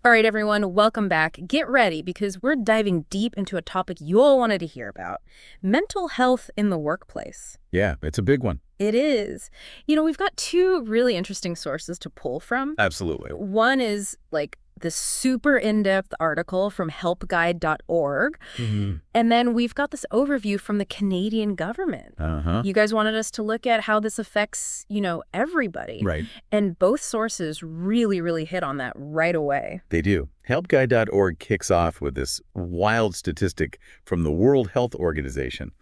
All right, everyone, welcome back. Get ready because we're diving deep into a topic you all wanted to hear about: mental health in the workplace. Yeah, it's a big one. It is. We've got two really interesting sources to pull from. Absolutely. One is like this super in-depth article from helpguide.org. Mm-hmm. And then we've got this overview from the Canadian government. Uh-huh. You guys wanted us to look at how this affects, everybody. Right. And both sources really, really hit on that right away. They do. Helpguide.org kicks off with this wild statistic from the World Health Organization.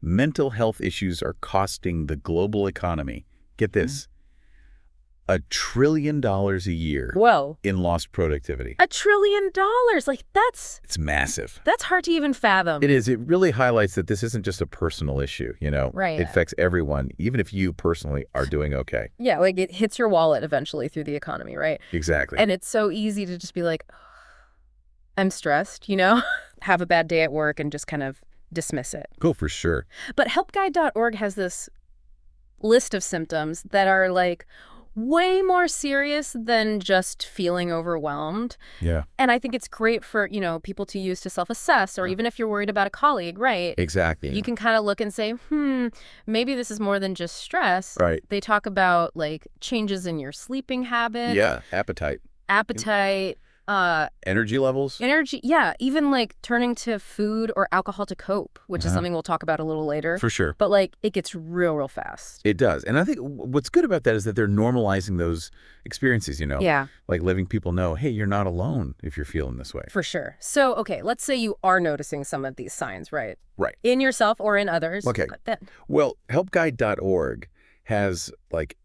Mental health issues are costing the global economy, get this, $1 trillion a year. Whoa. In lost productivity. $1 trillion. It's massive. That's hard to even fathom. It is. It really highlights that this isn't just a personal issue, Right. It affects everyone, even if you personally are doing okay. Yeah, like it hits your wallet eventually through the economy, right? Exactly. And it's so easy to just be like, I'm stressed, have a bad day at work and just kind of dismiss it. Go for sure. But helpguide.org has this list of symptoms that are like way more serious than just feeling overwhelmed. Yeah. And I think it's great for, people to use to self-assess, or even if you're worried about a colleague, right? Exactly. You can kind of look and say, maybe this is more than just stress. Right. They talk about like changes in your sleeping habit. Yeah. Appetite. Energy levels. Yeah, even like turning to food or alcohol to cope, which is something we'll talk about a little later. For sure. But like it gets real fast. It does. And I think what's good about that is that they're normalizing those experiences, Yeah. Like letting people know, hey, you're not alone if you're feeling this way. For sure. So, okay, let's say you are noticing some of these signs, right? Right. In yourself or in others. Okay. Then. Well, helpguide.org has like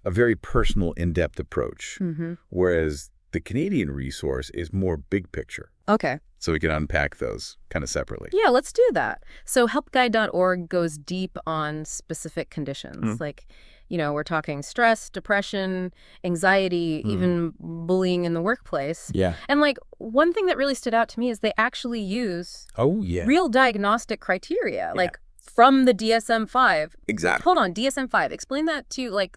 a very personal, in-depth approach, whereas the Canadian resource is more big picture. Okay. So we can unpack those kind of separately. Yeah, let's do that. So helpguide.org goes deep on specific conditions. Like, we're talking stress, depression, anxiety, even bullying in the workplace. Yeah. And like one thing that really stood out to me is they actually use real diagnostic criteria, like from the DSM-5. Exactly. Hold on, DSM-5. Explain that to like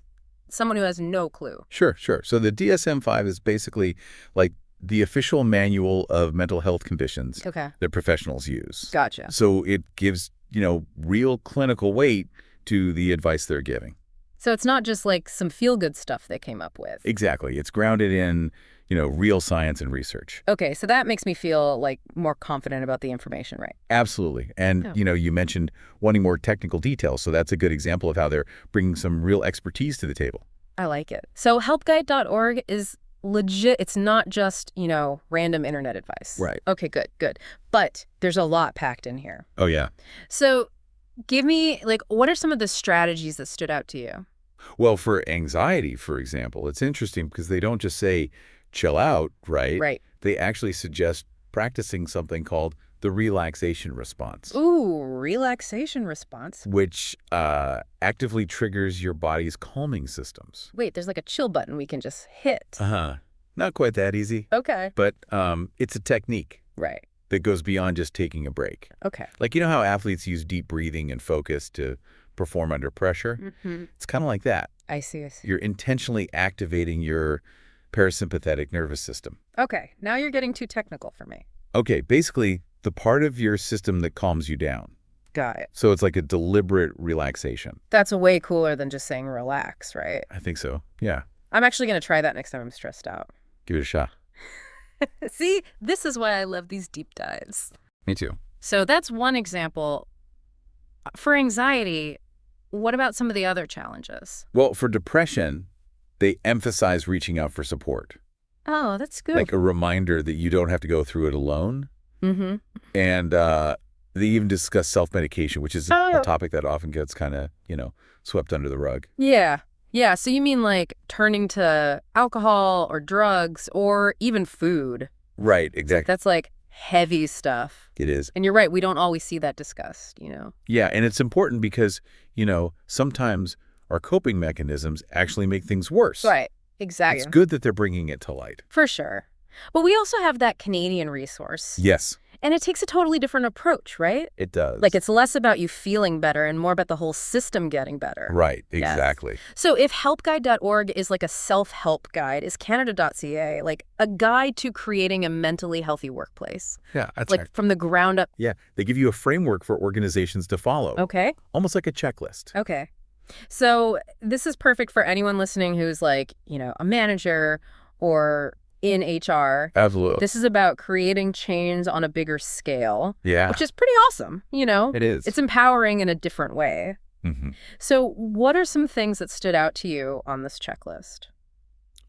someone who has no clue. Sure. So the DSM-5 is basically like the official manual of mental health conditions that professionals use. Gotcha. So it gives, real clinical weight to the advice they're giving. So it's not just like some feel-good stuff they came up with. Exactly. It's grounded in, real science and research. Okay, so that makes me feel like more confident about the information, right? Absolutely. And, you mentioned wanting more technical details, so that's a good example of how they're bringing some real expertise to the table. I like it. So helpguide.org is legit. It's not just, random internet advice. Right. Okay, good. But there's a lot packed in here. Oh, yeah. So give me, like, what are some of the strategies that stood out to you? Well, for anxiety, for example, it's interesting because they don't just say, chill out, right? Right. They actually suggest practicing something called the relaxation response. Ooh, relaxation response. Which actively triggers your body's calming systems. Wait, there's like a chill button we can just hit. Not quite that easy. Okay. But it's a technique. Right. That goes beyond just taking a break. Okay. Like, how athletes use deep breathing and focus to perform under pressure? It's kind of like that. I see. You're intentionally activating your parasympathetic nervous system. Okay, now you're getting too technical for me. Okay, basically the part of your system that calms you down. Got it. So it's like a deliberate relaxation. That's way cooler than just saying relax, right? I think so, yeah. I'm actually going to try that next time I'm stressed out. Give it a shot. See, this is why I love these deep dives. Me too. So that's one example. For anxiety, what about some of the other challenges? Well, for depression, they emphasize reaching out for support. Oh, that's good. Like a reminder that you don't have to go through it alone. And they even discuss self-medication, which is a topic that often gets kind of, swept under the rug. Yeah. So you mean like turning to alcohol or drugs or even food. Right, exactly. That's like heavy stuff. It is. And you're right, we don't always see that discussed, Yeah, and it's important because, sometimes our coping mechanisms actually make things worse. Right, exactly. It's good that they're bringing it to light. For sure. But we also have that Canadian resource. Yes. And it takes a totally different approach, right? It does. Like, it's less about you feeling better and more about the whole system getting better. Right, Yes. exactly. So if helpguide.org is like a self-help guide, is Canada.ca like a guide to creating a mentally healthy workplace? Yeah, that's Like from the ground up. Yeah, they give you a framework for organizations to follow. Okay. Almost like a checklist. Okay. So this is perfect for anyone listening who's like, a manager or in HR. Absolutely. This is about creating change on a bigger scale. Yeah. Which is pretty awesome, It is. It's empowering in a different way. Mm-hmm. So what are some things that stood out to you on this checklist?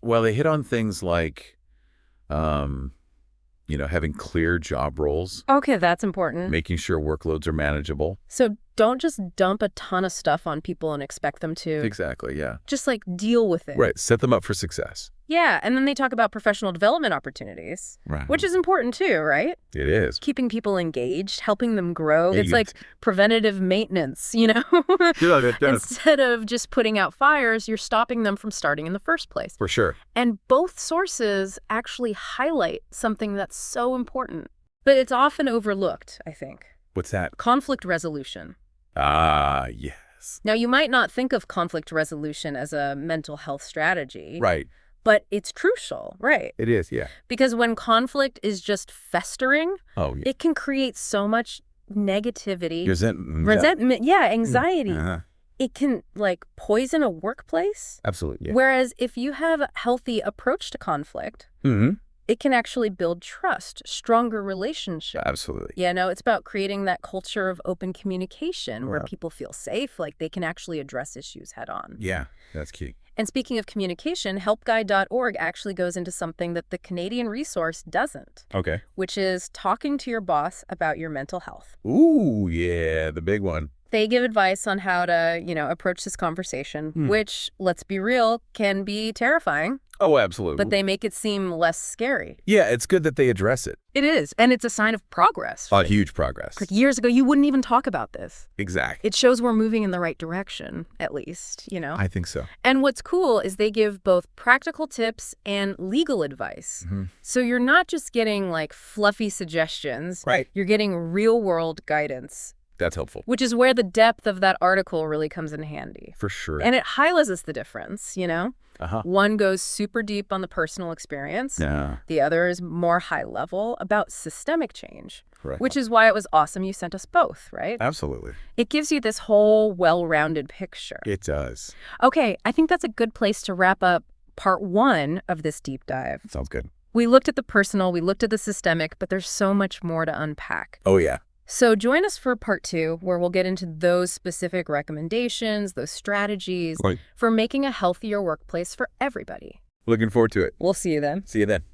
Well, they hit on things like, having clear job roles. Okay, that's important. Making sure workloads are manageable. So don't just dump a ton of stuff on people and expect them to Exactly, yeah. just like deal with it. Right, set them up for success. Yeah, and then they talk about professional development opportunities, Right. which is important too, right? It is. Keeping people engaged, helping them grow. Yeah, It's like preventative maintenance, Yeah, it does. Instead of just putting out fires, you're stopping them from starting in the first place. For sure. And both sources actually highlight something that's so important. But it's often overlooked, I think. What's that? Conflict resolution. Ah, yes. Now, you might not think of conflict resolution as a mental health strategy. Right. But it's crucial, right? It is, yeah. Because when conflict is just festering, Oh, yeah. it can create so much negativity. Resentment. Anxiety. Uh-huh. It can, poison a workplace. Absolutely, yeah. Whereas if you have a healthy approach to conflict, Mm-hmm. it can actually build trust, stronger relationships. Absolutely. It's about creating that culture of open communication where Wow. people feel safe, like they can actually address issues head on. Yeah, that's key. And speaking of communication, helpguide.org actually goes into something that the Canadian resource doesn't, Okay. which is talking to your boss about your mental health. Ooh, yeah, the big one. They give advice on how to, approach this conversation, which, let's be real, can be terrifying. Oh, absolutely. But they make it seem less scary. Yeah, it's good that they address it. It is. And it's a sign of progress. Huge progress. Like years ago, you wouldn't even talk about this. Exactly. It shows we're moving in the right direction, at least, I think so. And what's cool is they give both practical tips and legal advice. Mm-hmm. So you're not just getting, fluffy suggestions. Right. You're getting real-world guidance. That's helpful. Which is where the depth of that article really comes in handy. For sure. And it highlights the difference, Uh-huh. One goes super deep on the personal experience. Yeah. The other is more high level about systemic change. Correct. Which is why it was awesome you sent us both, right? Absolutely. It gives you this whole well-rounded picture. It does. Okay, I think that's a good place to wrap up part 1 of this deep dive. Sounds good. We looked at the personal, we looked at the systemic, but there's so much more to unpack. Oh, yeah. So join us for part 2, where we'll get into those specific recommendations, those strategies for making a healthier workplace for everybody. Looking forward to it. We'll see you then. See you then.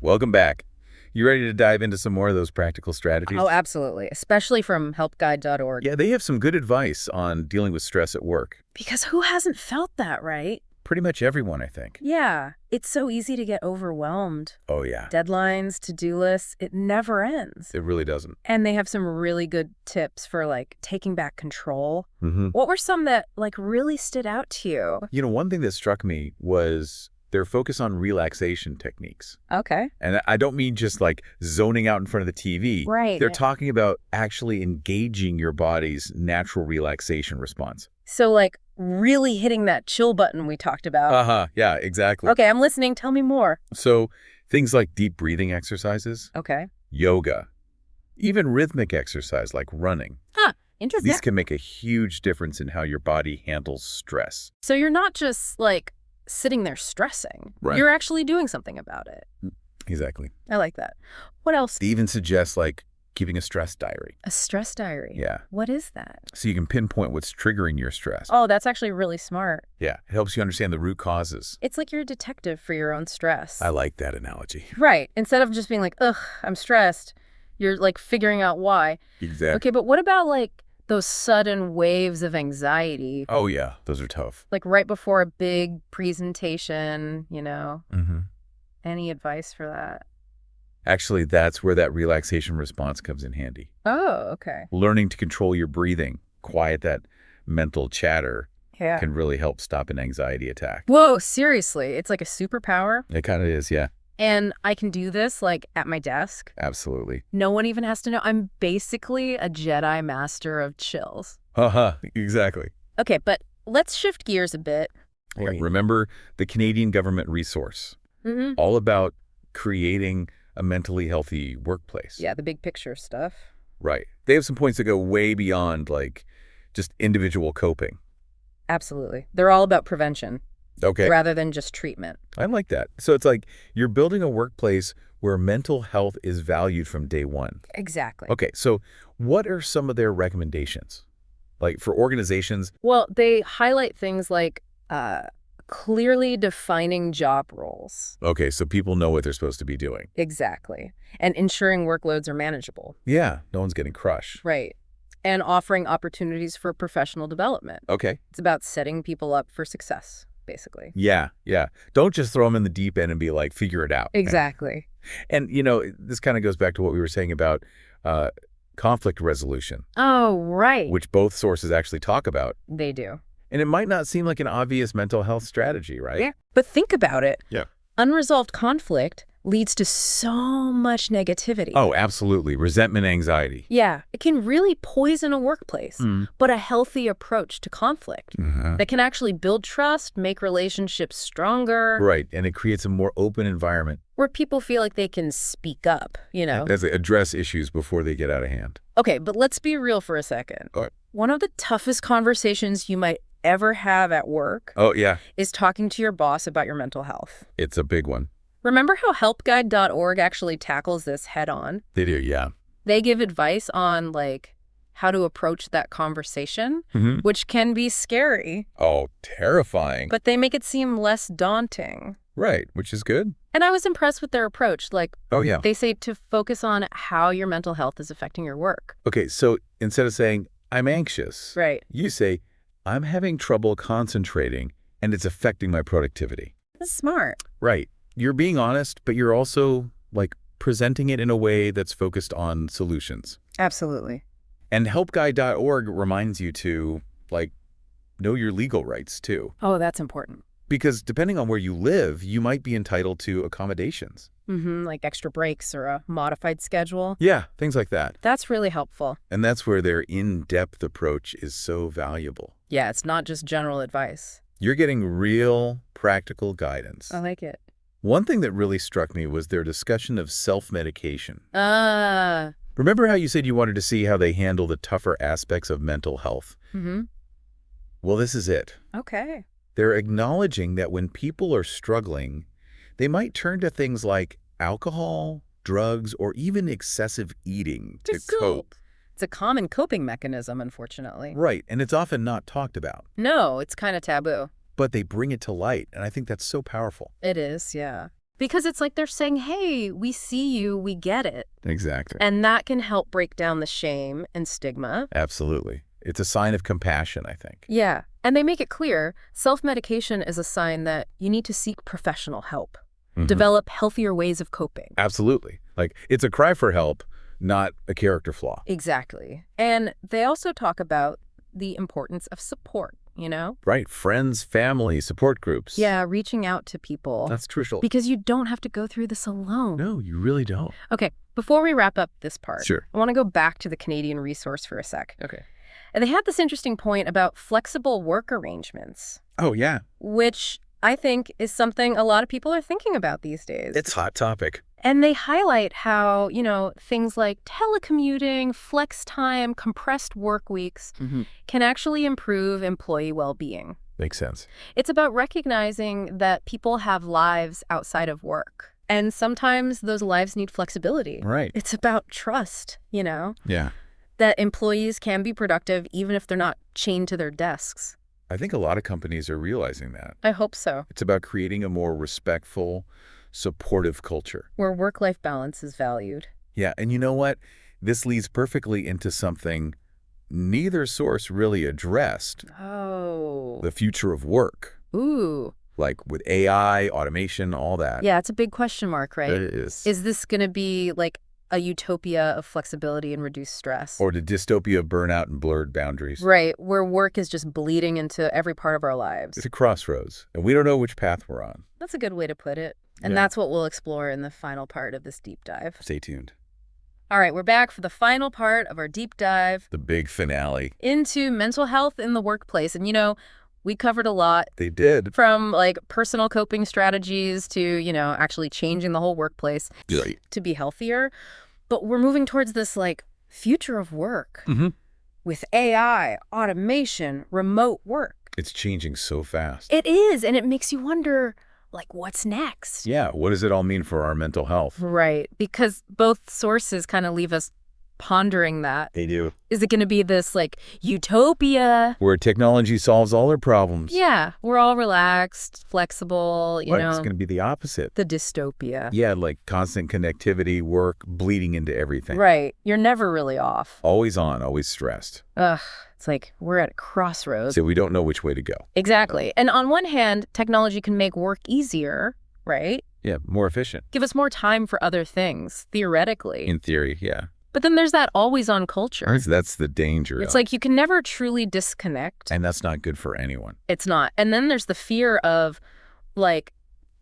Welcome back. You ready to dive into some more of those practical strategies? Oh, absolutely. Especially from helpguide.org. Yeah, they have some good advice on dealing with stress at work. Because who hasn't felt that, right? Pretty much everyone, I think. Yeah. It's so easy to get overwhelmed. Oh, yeah. Deadlines, to-do lists, it never ends. It really doesn't. And they have some really good tips for, taking back control. Mm-hmm. What were some that, really stood out to you? One thing that struck me was their focus on relaxation techniques. Okay. And I don't mean just zoning out in front of the TV. Right. They're talking about actually engaging your body's natural relaxation response. So, really hitting that chill button we talked about. Uh-huh. Yeah, exactly. Okay, I'm listening. Tell me more. So things like deep breathing exercises, Okay. yoga, even rhythmic exercise like running. Huh. Interesting. These can make a huge difference in how your body handles stress. So you're not just, sitting there stressing. Right. You're actually doing something about it. Exactly. I like that. What else? They even suggest keeping a stress diary. A stress diary. Yeah. What is that? So you can pinpoint what's triggering your stress. Oh, that's actually really smart. Yeah. It helps you understand the root causes. It's like you're a detective for your own stress. I like that analogy. Right. Instead of just being ugh, I'm stressed, you're figuring out why. Exactly. Okay, but what about those sudden waves of anxiety? Oh, yeah. Those are tough. Right before a big presentation, Mm-hmm. Any advice for that? Actually, that's where that relaxation response comes in handy. Oh, okay. Learning to control your breathing, quiet that mental chatter, Yeah. can really help stop an anxiety attack. Whoa, seriously. It's like a superpower? It kind of is, yeah. And I can do this, like, at my desk. Absolutely. No one even has to know. I'm basically a Jedi master of chills. Haha, exactly. Okay, but let's shift gears a bit. Okay, remember the Canadian government resource, Mm-hmm. all about creating a mentally healthy workplace. Yeah, the big picture stuff. Right. They have some points that go way beyond, like, just individual coping. Absolutely. They're all about prevention Okay. rather than just treatment. I like that. So it's like you're building a workplace where mental health is valued from day one. Exactly. Okay, so what are some of their recommendations? Like for organizations? Well, they highlight things like clearly defining job roles. Okay, so people know what they're supposed to be doing. Exactly. And ensuring workloads are manageable. Yeah, no one's getting crushed. Right. And offering opportunities for professional development. Okay. It's about setting people up for success, basically. Yeah. Don't just throw them in the deep end and be like, figure it out. Exactly. And, this kind of goes back to what we were saying about conflict resolution. Oh, right. Which both sources actually talk about. They do. And it might not seem like an obvious mental health strategy, right? Yeah. But think about it. Yeah. Unresolved conflict leads to so much negativity. Oh, absolutely. Resentment, anxiety. Yeah. It can really poison a workplace. But a healthy approach to conflict that can actually build trust, make relationships stronger. Right. And it creates a more open environment. Where people feel like they can speak up, As they address issues before they get out of hand. Okay, but let's be real for a second. All right. One of the toughest conversations you might ever have at work is talking to your boss about your mental health. It's a big one. Remember how helpguide.org actually tackles this head on? They do, yeah. They give advice on, like, how to approach that conversation, which can be scary. Oh, terrifying. But they make it seem less daunting. Right, which is good. And I was impressed with their approach. Like, they say to focus on how your mental health is affecting your work. Okay, so instead of saying, I'm anxious, right, you say, I'm having trouble concentrating and it's affecting my productivity. That's smart. Right. You're being honest, but you're also, like, presenting it in a way that's focused on solutions. Absolutely. And helpguide.org reminds you to, like, know your legal rights, too. Oh, that's important. Because depending on where you live, you might be entitled to accommodations. Like extra breaks or a modified schedule. Yeah, things like that. That's really helpful. And that's where their in-depth approach is so valuable. Yeah, it's not just general advice. You're getting real, practical guidance. I like it. One thing that really struck me was their discussion of self-medication. Ah. Remember how you said you wanted to see how they handle the tougher aspects of mental health? Well, this is it. Okay. They're acknowledging that when people are struggling, they might turn to things like alcohol, drugs, or even excessive eating to cope. It's a common coping mechanism, unfortunately. Right, and it's often not talked about. No, it's kind of taboo. But they bring it to light, and I think that's so powerful. It is, yeah. Because it's like they're saying, hey, we see you, we get it. Exactly. And that can help break down the shame and stigma. Absolutely. It's a sign of compassion, I think. Yeah. And they make it clear, self-medication is a sign that you need to seek professional help. Develop healthier ways of coping. Absolutely. Like, it's a cry for help, not a character flaw. Exactly. And they also talk about the importance of support, Right. Friends, family, support groups. Yeah, reaching out to people. That's crucial. Because you don't have to go through this alone. No, you really don't. Okay, before we wrap up this part, Sure. I want to go back to the Canadian resource for a sec. Okay. And they had this interesting point about flexible work arrangements. Oh, yeah. Which I think is something a lot of people are thinking about these days. It's a hot topic. And they highlight how, things like telecommuting, flex time, compressed work weeks can actually improve employee well-being. Makes sense. It's about recognizing that people have lives outside of work. And sometimes those lives need flexibility. Right. It's about trust, Yeah. that employees can be productive even if they're not chained to their desks. I think a lot of companies are realizing that. I hope so. It's about creating a more respectful, supportive culture. Where work-life balance is valued. Yeah, and you know what? This leads perfectly into something neither source really addressed. Oh. The future of work. Ooh. Like with AI, automation, all that. Yeah, it's a big question mark, right? It is. Is this going to be like a utopia of flexibility and reduced stress? Or the dystopia of burnout and blurred boundaries. Right, where work is just bleeding into every part of our lives. It's a crossroads, and we don't know which path we're on. That's a good way to put it. And that's what we'll explore in the final part of this deep dive. Stay tuned. All right, we're back for the final part of our deep dive. The big finale. Into mental health in the workplace. And, we covered a lot. They did. From, personal coping strategies to, actually changing the whole workplace to be healthier. But we're moving towards this, future of work with AI, automation, remote work. It's changing so fast. It is, and it makes you wonder, what's next? Yeah, what does it all mean for our mental health? Right, because both sources kind of leave us pondering that. They do. Is it going to be this, utopia? Where technology solves all our problems. Yeah, we're all relaxed, flexible, you know. It's going to be the opposite. The dystopia. Yeah, constant connectivity, work, bleeding into everything. Right. You're never really off. Always on, always stressed. Ugh, it's we're at a crossroads. So we don't know which way to go. Exactly. And on one hand, technology can make work easier, right? Yeah, more efficient. Give us more time for other things, theoretically. In theory, yeah. But then there's that always-on culture. That's the danger. It's you can never truly disconnect. And that's not good for anyone. It's not. And then there's the fear of,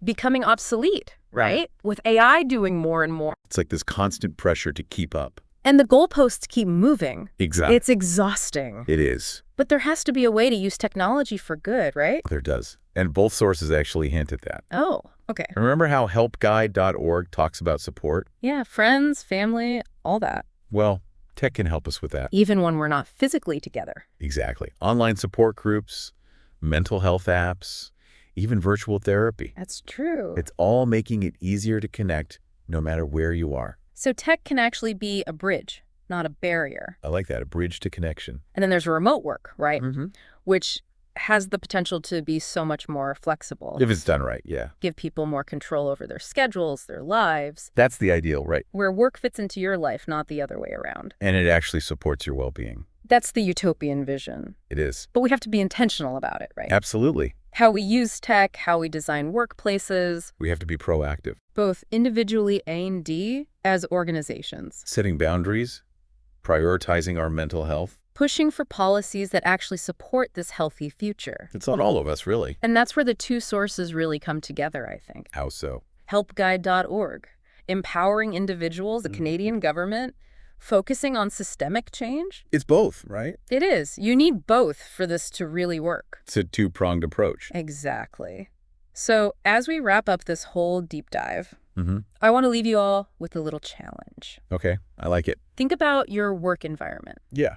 becoming obsolete, right? With AI doing more and more. It's this constant pressure to keep up. And the goalposts keep moving. Exactly. It's exhausting. It is. But there has to be a way to use technology for good, right? There does. And both sources actually hint at that. Oh, okay. Remember how helpguide.org talks about support? Yeah, friends, family, all that. Well, tech can help us with that. Even when we're not physically together. Exactly. Online support groups, mental health apps, even virtual therapy. That's true. It's all making it easier to connect no matter where you are. So tech can actually be a bridge, not a barrier. I like that, a bridge to connection. And then there's remote work, right? Which has the potential to be so much more flexible. If it's done right, yeah. Give people more control over their schedules, their lives. That's the ideal, right? Where work fits into your life, not the other way around. And it actually supports your well-being. That's the utopian vision. It is. But we have to be intentional about it, right? Absolutely. How we use tech, how we design workplaces. We have to be proactive. Both individually and as organizations. Setting boundaries, prioritizing our mental health. Pushing for policies that actually support this healthy future. It's on all of us, really. And that's where the two sources really come together, I think. How so? Helpguide.org, empowering individuals, the Canadian government, focusing on systemic change. It's both, right? It is. You need both for this to really work. It's a two-pronged approach. Exactly. So as we wrap up this whole deep dive, I want to leave you all with a little challenge. Okay, I like it. Think about your work environment. Yeah.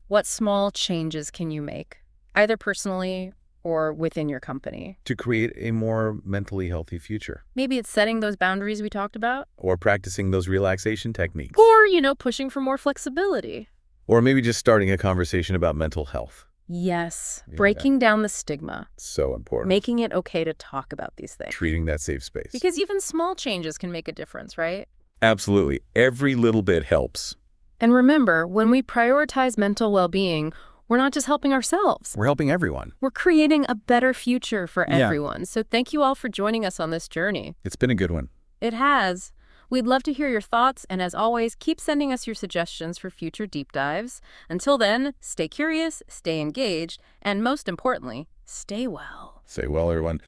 What small changes can you make, either personally or within your company? To create a more mentally healthy future. Maybe it's setting those boundaries we talked about. Or practicing those relaxation techniques. Or, pushing for more flexibility. Or maybe just starting a conversation about mental health. Yes. Breaking down the stigma. So important. Making it okay to talk about these things. Treating that safe space. Because even small changes can make a difference, right? Absolutely. Every little bit helps. And remember, when we prioritize mental well-being, we're not just helping ourselves. We're helping everyone. We're creating a better future for everyone. So thank you all for joining us on this journey. It's been a good one. It has. We'd love to hear your thoughts, and as always, keep sending us your suggestions for future deep dives. Until then, stay curious, stay engaged, and most importantly, stay well. Stay well, everyone.